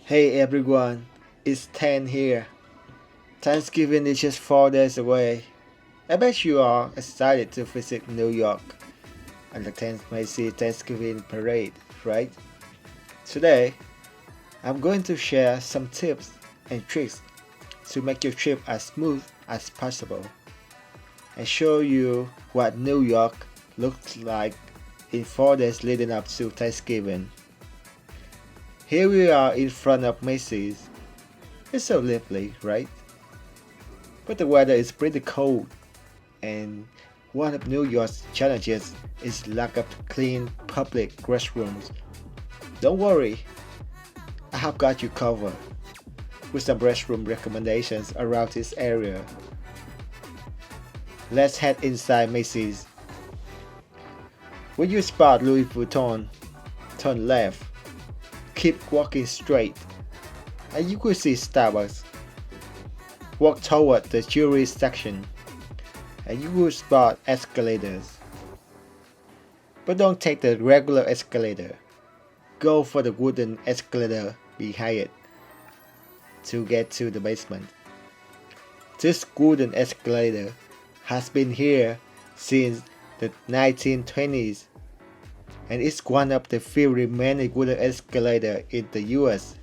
Hey everyone, it's 10 here. Thanksgiving is just 4 days away. I bet you are excited to visit New York and attend Macy Thanksgiving parade, right? Today, I'm going to share some tips and tricks to make your trip as smooth as possible and show you what New York looks like in 4 days leading up to Thanksgiving. Here we are in front of Macy's. It's so lively, right? But the weather is pretty cold, and one of New York's challenges is lack of clean public restrooms. Don't worry, I have got you covered with some restroom recommendations around this area. Let's head inside Macy's. When you spot Louis Vuitton, turn left, keep walking straight, and you will see Starbucks. Walk toward the jewelry section, and you will spot escalators. But don't take the regular escalator. Go for the wooden escalator behind it to get to the basement. This wooden escalator has been here since the 1920s and is one of the few remaining wooden escalators in the US.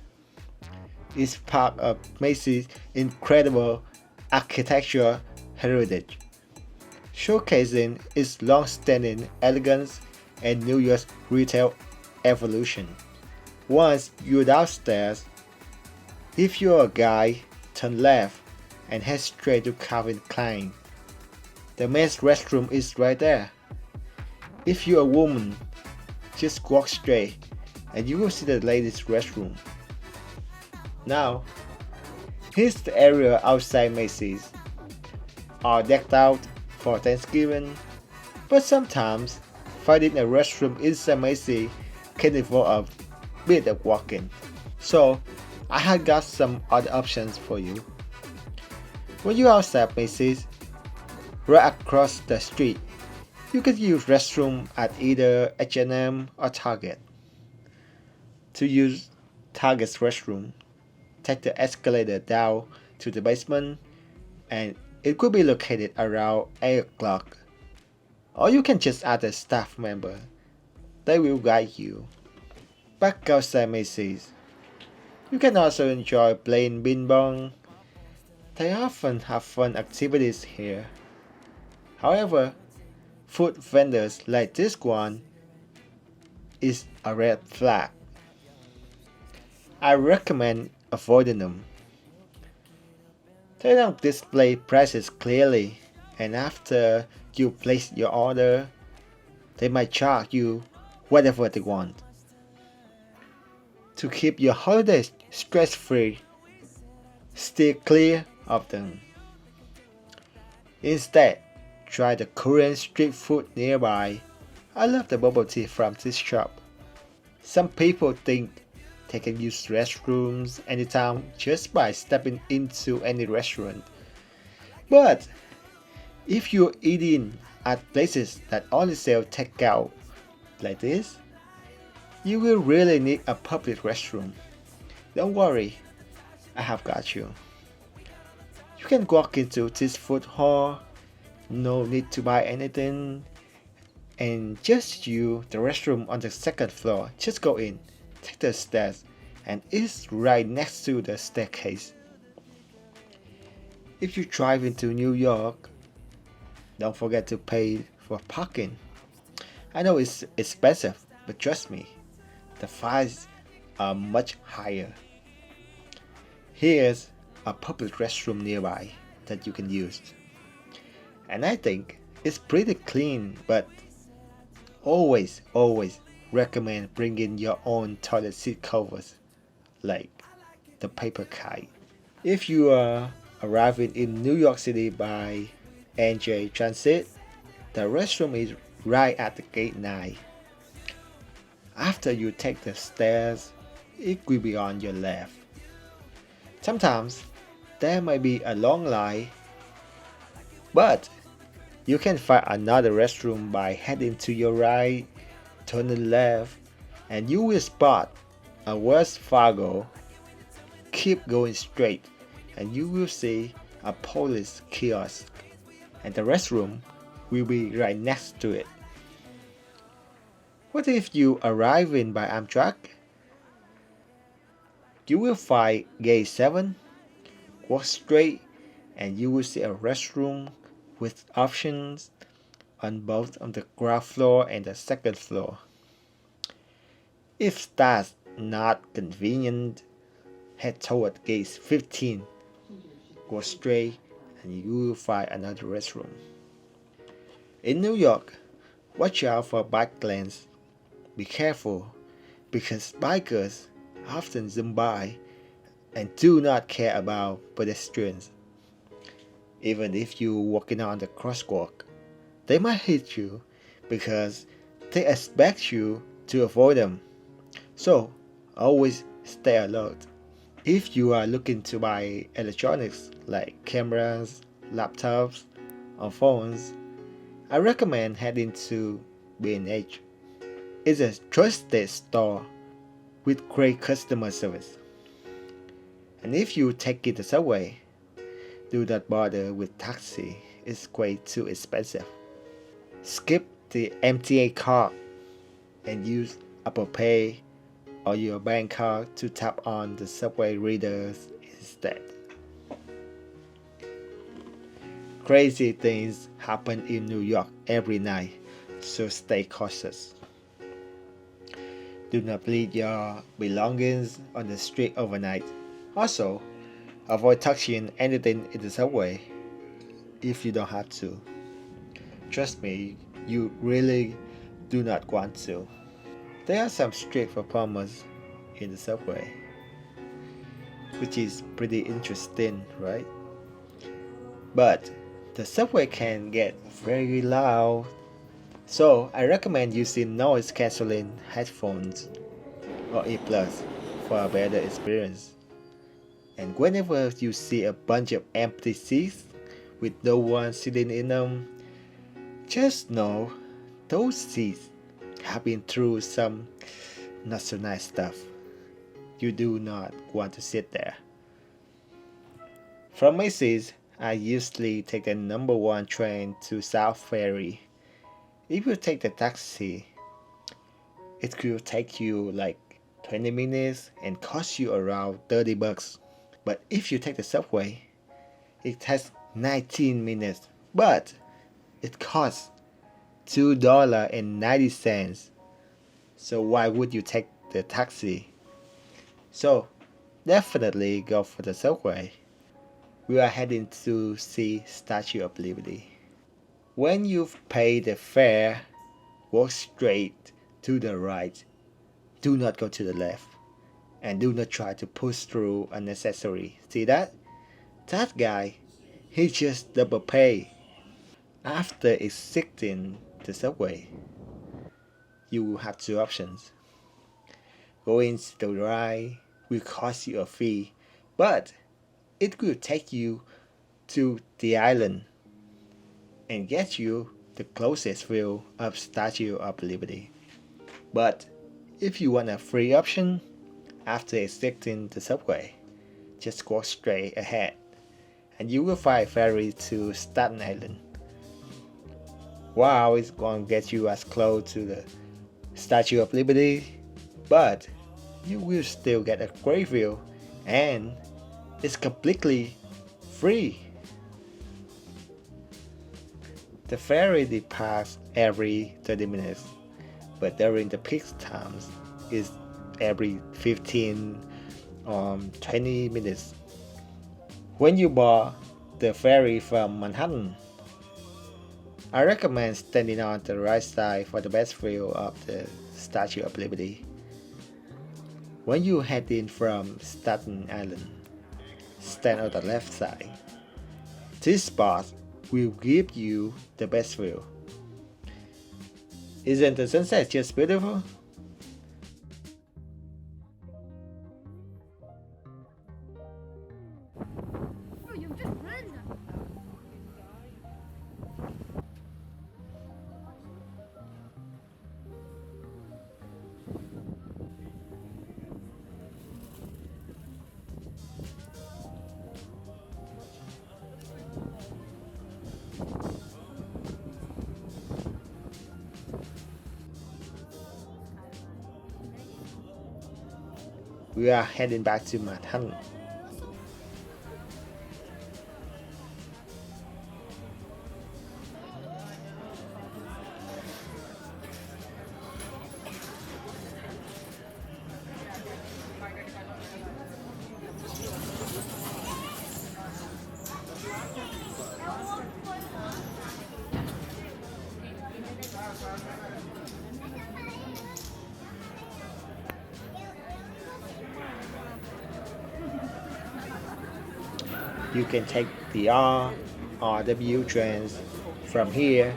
It's part of Macy's incredible architectural heritage, showcasing its long-standing elegance and New York's retail evolution. Once you're downstairs, if you're a guy, turn left and head straight to Calvin Klein. The men's restroom is right there. If you're a woman, just walk straight and you will see the ladies' restroom. Now, here's the area outside Macy's. All decked out for Thanksgiving, but sometimes finding a restroom inside Macy's can involve a bit of walking. So, I have got some other options for you. When you're outside Macy's, right across the street, you can use restroom at either H&M or Target. To use Target's restroom, take the escalator down to the basement and it could be located around 8 o'clock. Or you can just ask a staff member. They will guide you. Back outside Macy's, you can also enjoy playing ping pong. They often have fun activities here. However, food vendors like this one is a red flag. I recommend avoiding them. They don't display prices clearly, and after you place your order, they might charge you whatever they want. To keep your holidays stress-free, steer clear of them. Instead, try the Korean street food nearby. I love the bubble tea from this shop. Some people think they can use restrooms anytime just by stepping into any restaurant. But if you're eating at places that only sell takeout like this, you will really need a public restroom. Don't worry, I have got you. You can walk into this food hall, no need to buy anything, and just use the restroom on the second floor. Just go in, take the stairs, and it's right next to the staircase. If you drive into New York, don't forget to pay for parking. I know it's expensive, but trust me, the fines are much higher. Here's a public restroom nearby that you can use. And I think it's pretty clean, but always recommend bringing your own toilet seat covers, like the paper kind. If you are arriving in New York City by NJ Transit, the restroom is right at the gate 9. After you take the stairs, it will be on your left. Sometimes there might be a long line, but you can find another restroom by heading to your right, turning left, and you will spot a Wells Fargo Keep going straight, and you will see a police kiosk, and the restroom will be right next to it. What if you arrive in by Amtrak? You will find gate 7, walk straight, and you will see a restroom with options on both on the ground floor and the second floor. If that's not convenient, head toward gate 15, go straight, and you will find another restroom. In New York, watch out for bike lanes. Be careful, because bikers often zoom by and do not care about pedestrians. Even if you're walking on the crosswalk, they might hit you because they expect you to avoid them. So, always stay alert. If you are looking to buy electronics like cameras, laptops, or phones, I recommend heading to B&H. It's a trusted store with great customer service. And if you take it the subway, do not bother with taxi, it's way too expensive. Skip the MTA card and use Apple Pay or your bank card to tap on the subway readers instead. Crazy things happen in New York every night, so stay cautious. Do not leave your belongings on the street overnight. Also, avoid touching anything in the subway if you don't have to. Trust me, you really do not want to. There are some street performers in the subway, which is pretty interesting, right? But the subway can get very loud, so I recommend using noise cancelling headphones or earplugs for a better experience. And whenever you see a bunch of empty seats with no one sitting in them, just know those seats have been through some not so nice stuff. You do not want to sit there. From Macy's, I usually take the number 1 train to South Ferry. If you take the taxi, it could take you like 20 minutes and cost you around 30 bucks. But if you take the subway, it takes 19 minutes, but it costs $2.90. So why would you take the taxi? So definitely go for the subway. We are heading to see Statue of Liberty. When you've paid the fare, walk straight to the right. Do not go to the left. And do not try to push through unnecessary. See that? That guy, he just double pay. After exiting the subway, you will have 2 options. Going to the right will cost you a fee, but it will take you to the island and get you the closest view of Statue of Liberty. But if you want a free option, after exiting the subway, just walk straight ahead and you will find a ferry to Staten Island. Wow, it's going to get you as close to the Statue of Liberty, but you will still get a great view and it's completely free. The ferry departs every 30 minutes, but during the peak times it's every 15 or 20 minutes. When you board the ferry from Manhattan, I recommend standing on the right side for the best view of the Statue of Liberty. When you head in from Staten Island, stand on the left side. This spot will give you the best view. Isn't the sunset just beautiful? Oh, you've just run them. we are heading back to Manhattan. You can take the RW trains from here,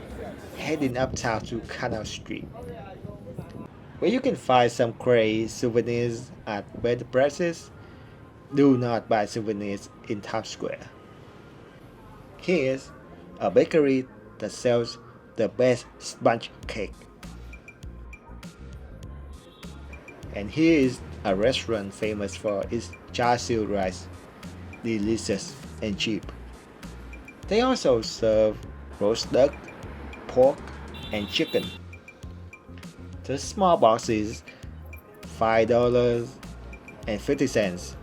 heading uptown to Canal Street, where you can find some great souvenirs at better prices. Do not buy souvenirs in Times Square. Here's a bakery that sells the best sponge cake. And here is a restaurant famous for its char siu rice, delicious and cheap. They also serve roast duck, pork, and chicken. The small box is $5.50,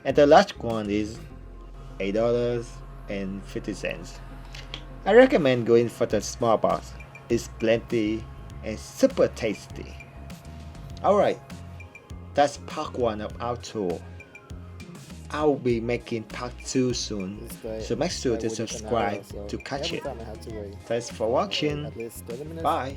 and the large one is $8.50. I recommend going for the small box. It's plenty and super tasty. Alright, that's part 1 of our tour. I'll be making part 2 soon, so make sure to subscribe to catch it. Thanks for watching. Bye.